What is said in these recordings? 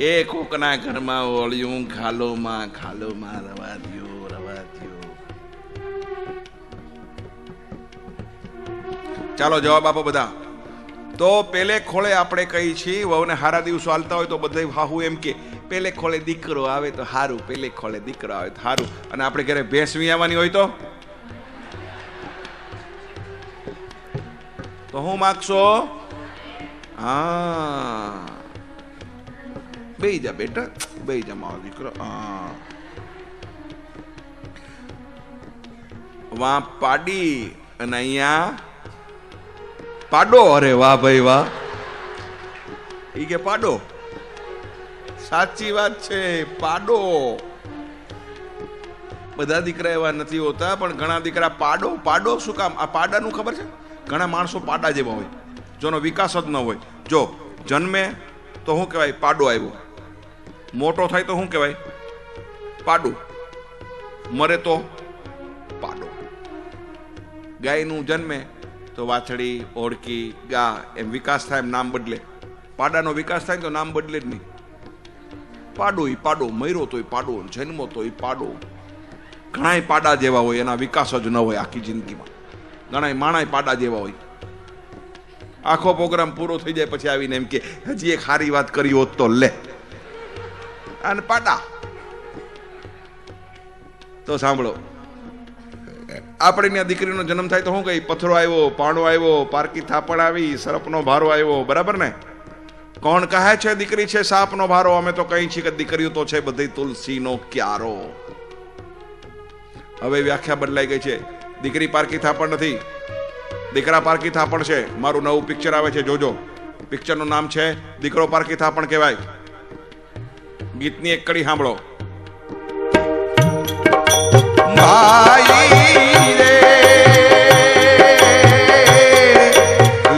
એ કોકના ઘરમાં ઓળ્યું ખાલોમાં રવા દ્યો. ચાલો જવાબ આપો બધા. તો પેલે ખોળે આપણે કહી છીએ વહુને હારા દિવસો હાલતા હોય તો બધા હાહુ એમ કે પેલે ખોળે દીકરો આવે તો હારું, પેલે ખોળે દીકરો આવે તો હારું. અને આપણે ઘરે ભેંસ વીયાવાની હોય તો હું માગશો? હા, બેહી જા બેટા, બેહી જા મારો દીકરો. હા, વાં પાડી અને અહીંયા પાડો. અરે વાહ ભાઈ વાહ, ઈ કે પાડો. સાચી વાત છે, પાડો. બધા દીકરા એવા નથી હોતા, પણ ઘણા દીકરા પાડો. પાડો શું કામ? આ પાડાનું ખબર છે? ઘણા માણસો પાડા જેવા હોય, જેનો વિકાસ જ ન હોય. જો જન્મે તો શું કહેવાય? પાડો આવ્યો. મોટો થાય તો શું કહેવાય? પાડું. મરે તો પાડો. ગાયનું જન્મે તો વાછડી, ઓળકી, ગા, એમ વિકાસ થાય, એમ નામ બદલે. પાડાનો વિકાસ થાય તો નામ બદલે જ નહીં. પાડો ઈ પાડો, મર્યો તોય પાડો, જન્મો તોય પાડો. ઘણાય પાડા જેવા હોય, એના વિકાસ જ ન હોય આખી જિંદગીમાં. ઘણાય માણાય પાડા જેવા હોય. આખો પ્રોગ્રામ પૂરો થઈ જાય પછી આવીને એમ કે હજી એક સારી વાત કરી હોત તો લે. અને પાડા તો સાંભળો, આપણી દીકરીનો જન્મ થાય તો શું કહી? પથરો આવ્યો, પાણો આવ્યો, પારકી થાપણ આવી, સરપનો ભારો આવ્યો. બરાબર ને? કોણ કહે છે દીકરી છે સાપનો ભારો? અમે તો કહી છીએ કે દીકરીઓ તો છે બધી તુલસીનો ક્યારો. હવે વ્યાખ્યા બદલાઈ ગઈ છે. દીકરી પારકી થાપણ નથી, દીકરા પારકી થાપણ છે. મારું નવું પિક્ચર આવે છે, જોજો. પિક્ચરનું નામ છે દીકરો પારકી થાપણ કહેવાય. ગીતની એક કડી સાંભળો.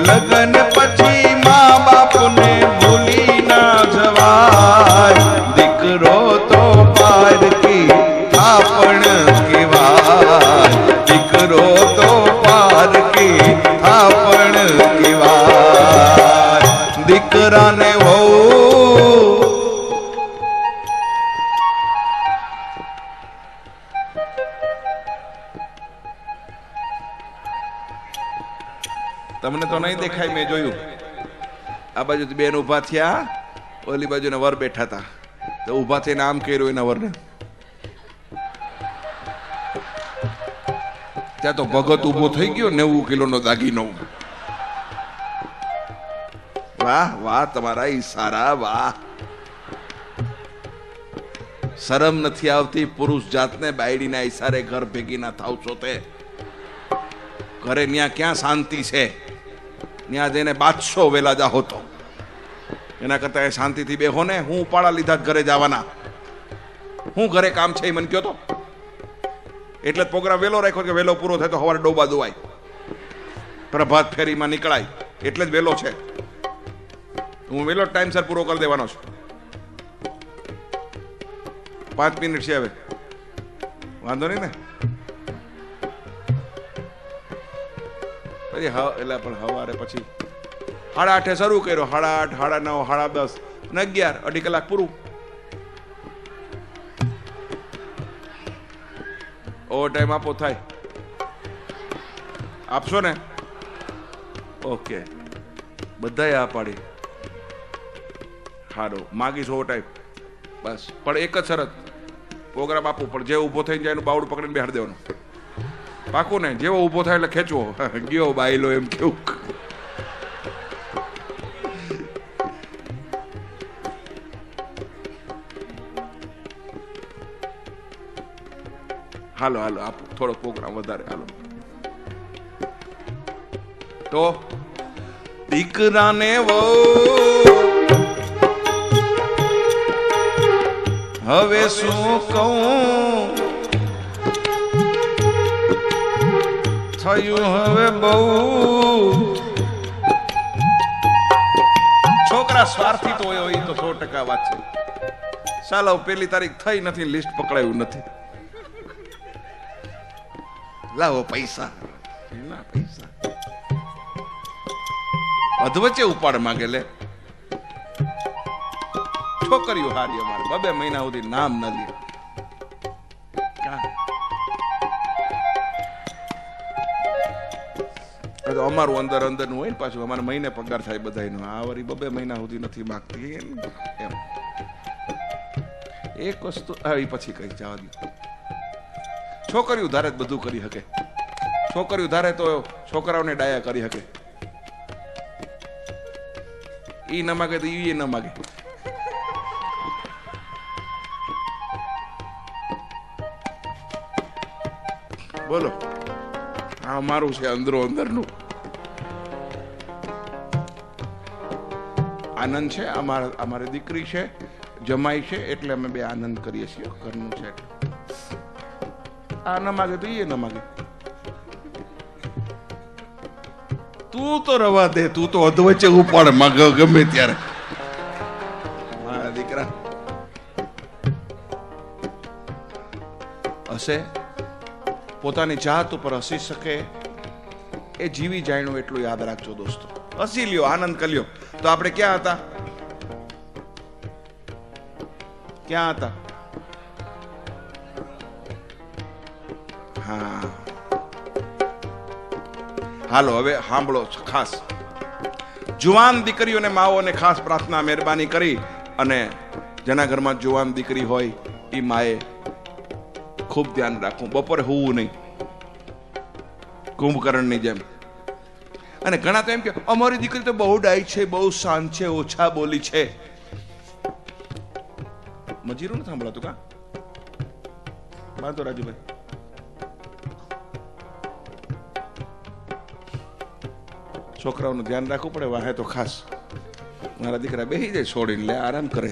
લગન પછી મા બાપને ભૂલી ના જવાય, દીકરો તો પારકી થાપણ કહેવાય, દીકરો તો પારકી થાપણ કહેવાય. દીકરાને વહુ તમને તો નહીં દેખાય, મેં જોયું. આ બાજુ બેન ઉભા થયા, ઓલી બાજુ વર બેઠા હતા, તો ઉભા થઈને આમ કર્યું એના વરને. ત્યાં તો ભગત ઉભો થઈ ગયો 90 કિલોનો દાગીનો. વાહ વાહ, તમારા ઈશારા વાહ. શરમ નથી આવતી પુરુષ જાતને? બાયડીના ઈશારે ઘર ભેગી ના થાવ છો તે? ઘરે ન્યા ક્યાં શાંતિ છે? ત્યાં જઈને બાદશો વેલા જાહો તો. એના કરતા એ શાંતિથી બેહો ને. હું ઉપાડા લીધા ઘરે જવાના? હું ઘરે કામ છે એ મને કહો તો. એટલે જ પ્રોગ્રામ વેલો રાખ્યો કે વેલો પૂરો થાય તો સવારે ડોબા દોવાય, પ્રભાત ફેરીમાં નીકળાય. એટલે જ વેલો છે. હું વેલો ટાઈમસર પૂરો કરી દેવાનો છું. 5 મિનિટ છે હવે, વાંધો નહીં ને? પછી એટલે પણ સવારે પછી 8:30 શરૂ કર્યો. 8:30, 9:30, 10:30 ને 11, અઢી કલાક પૂરું. ઓવર ટાઈમ આપો થાય? આપશો ને? ઓકે, બધાએ આ પાડી. સારું, માગીશ ઓવર ટાઈમ. બસ, પણ એક જ શરત, પ્રોગ્રામ આપવું પણ જે ઊભો થઈને જાય એનું બાવડું પકડીને બેહાડી દેવાનું. પાકું ને? જેવો ઊભો થાય એટલે ખેંચવો. ગયો બાયલો એમ કેવું. હાલો હાલો, આપો થોડો પ્રોગ્રામ વધારે. હાલો તો દીકરાને વહુ હવે શું કહું, થયું હવે બહુ. છોકરા સ્વાર્થી તો હોય એ તો 100% વાત છે. ચાલો, 1 તારીખ થઈ નથી, લિસ્ટ પકડાયું નથી. લાવો પૈસા. અધવચ્ચે ઉપાડ માંગે લે. છોકરીઓ હારી અમારે 2 મહિના સુધી નામ ન લે. અમારું અંદર અંદર નું હોય ને પાછું અમારે મહિને પગાર થાય બધાનો. આ વળી 2 મહિના સુધી નથી માગતી એમ. એક વસ્તુ આવી પછી કઈ જવા દો. છોકરીઓ ધારે બધું કરી શકે. છોકરીઓ ધારે તો છોકરાઓને ડાયા કરી શકે. ઈ ન માગે તો ઈ ન માગે. બોલો આ મારું છે અંદરો અંદરનું આનંદ છે. અમારી દીકરી છે, જમાઈ છે, એટલે અમે 2 આનંદ કરીએ છીએ. ઘરનું છે આ ન માગે તો એ ન માગે. તું તો રવા દે, તું તો અધવચ્ચે ઉપાડ માગે ગમે ત્યારે. મારા દીકરા હશે, પોતાની જાત ઉપર હસી શકે એ જીવી જાણ્યું એટલું યાદ રાખજો દોસ્તો. હસી લ્યો, આનંદ કરી લ્યો. તો આપણે ક્યાં હતા? ક્યાં હતા? હા, હાલો હવે સાંભળો ખાસ. જુવાન દીકરીઓને માઓને ખાસ પ્રાર્થના, મહેરબાની કરી અને જેના ઘરમાં જુવાન દીકરી હોય એ માએ ખૂબ ધ્યાન રાખવું. બપોરે હોવું નહીં કુંભકર્ણની જેમ. અને ઘણા તો એમ કે અમારી દીકરી તો બહુ ડાઈ છે, બહુ શાંત છે, ઓછા બોલી છે. મજીરું નથી સાંભળાતું કા? બાંધો રાજુભાઈ. છોકરાઓનું ધ્યાન રાખવું પડે. વાહે તો ખાસ મારા દીકરા બેસી જાય છોડીને, લે આરામ કરે.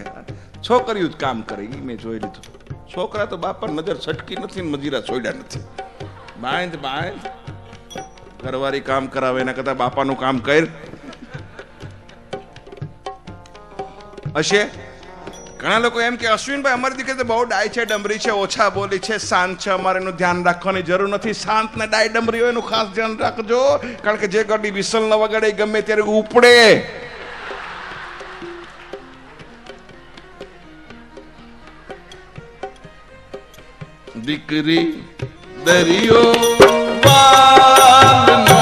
છોકરીઓ જ કામ કરે એ મેં જોઈ લીધું. છોકરા તો બાપા નજર છટકી નથી ને મજીરા છોડ્યા નથી. બાંધ ઘરવાળી કામ કરાવે એના કરતા બાપાનું કામ કર. હશે ઘણા લોકો એમ કે અશ્વિનભાઈ અમારી દીકરી તો બહુ ડાય છે, ડમરી છે, ઓછા બોલી છે, શાંત છે, અમારે એનું ધ્યાન રાખવાની જરૂર નથી. શાંત ને ડાય ડમરી હોય એનું ખાસ ધ્યાન રાખજો, કારણ કે જે ગાડી વિસલ ન વગાડે ગમે ત્યારે ઉપડે. દીકરી દરિયો વાલનો,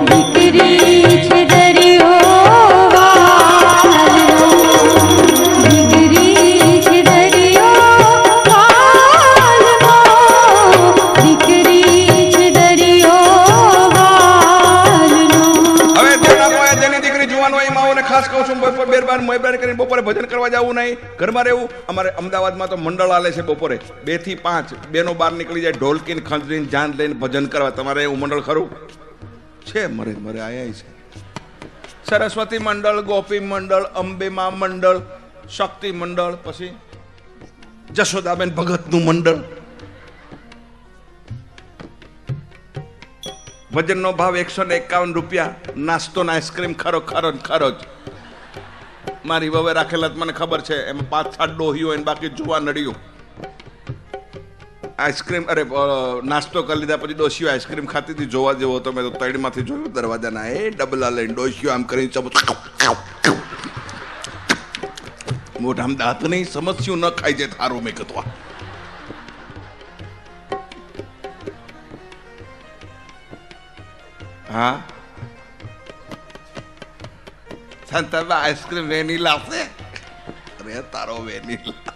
દીકરી છે દરિયો વાલનો, દીકરી છે દરિયો વાલનો, દીકરી છે દરિયો વાલનો. હવે જેની દીકરી જુવાન હોય માઓને ખાસ કહું છું, મહેરબાની કરીને બપોરે ભજન કરવા જવું નહીં, ઘરમાં રહેવું. અમારે અમદાવાદમાં તો મંડળ હાલે છે બપોરે 2 થી 5 બેનો બહાર નીકળી જાય ઢોલકીને ખંજરીને જાન લઈને ભજન કરવા. તમારે એવું મંડળ ખરું છે? મરે આયા છે. સરસ્વતી મંડળ, ગોપી મંડળ, અંબેમા મંડળ, શક્તિ મંડળ, પછી જશોદાબેન ભગતનું મંડળ. ભજનનો ભાવ 151 રૂપિયા. નાસ્તો ને આઈસ્ક્રીમ ખરો જ. મારી વવે રાખેલા મને ખબર છે. એમાં 5-7 ડોહીઓ અને બાકી જોવા નડ્યું. આઈસ્ક્રીમ નાસ્તો કરી લીધા પછી ડોશીઓ આઈસ્ક્રીમ ખાતી હતી. જોવા જેવો હતો. મેં તો તળમાંથી જોયું દરવાજાના એ ડબલા લઈને ડોશીઓ આમ કરીને મોઢામાં દાંત નહીં, સમસ્યું ન ખાઈ જાય થારું. મેં કહેતો હા સંતબા આઈસ્ક્રીમ વેનીલા છે. અરે તારો વેનીલા.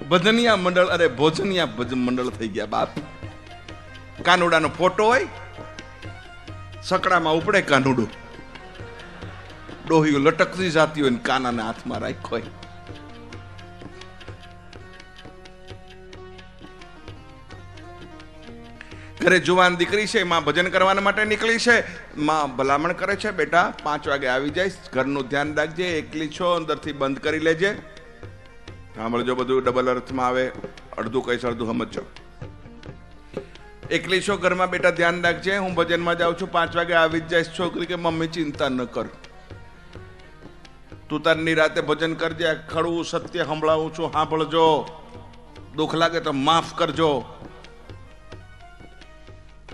ભજનિયા મંડળ, અરે ભોજનિયા ભજન મંડળ થઈ ગયા બાપ. કાનુડાનો ફોટો હોય, સકડામાં ઉપડે કાનુડું, ડોહીઓ લટકતી જાતી હોય ને કાનાને હાથમાં રાખ્યો હોય. ઘરે જુવાન દીકરી છે, માં ભજન કરવા માટે નીકળી છે. માં ભલામણ કરે છે, બેટા 5 વાગે આવી જાય, ઘરનું ધ્યાન રાખજે, એકલી છો, અંદરથી બંધ કરી લેજે. સાંભળજો, બધું ડબલ અર્થમાં આવે, અડધું કહીશ અડધું સમજજો. એકલી છો ઘરમાં, બેટા ધ્યાન રાખજે, હું ભજનમાં જાઉં છું, 5 વાગે આવી જ જાય. છોકરી કે મમ્મી ચિંતા ન કર, તું તારની રાતે ભજન કરજે. ખડું સત્ય સંભળાવું છું, સાંભળજો. દુઃખ લાગે તો માફ કરજો.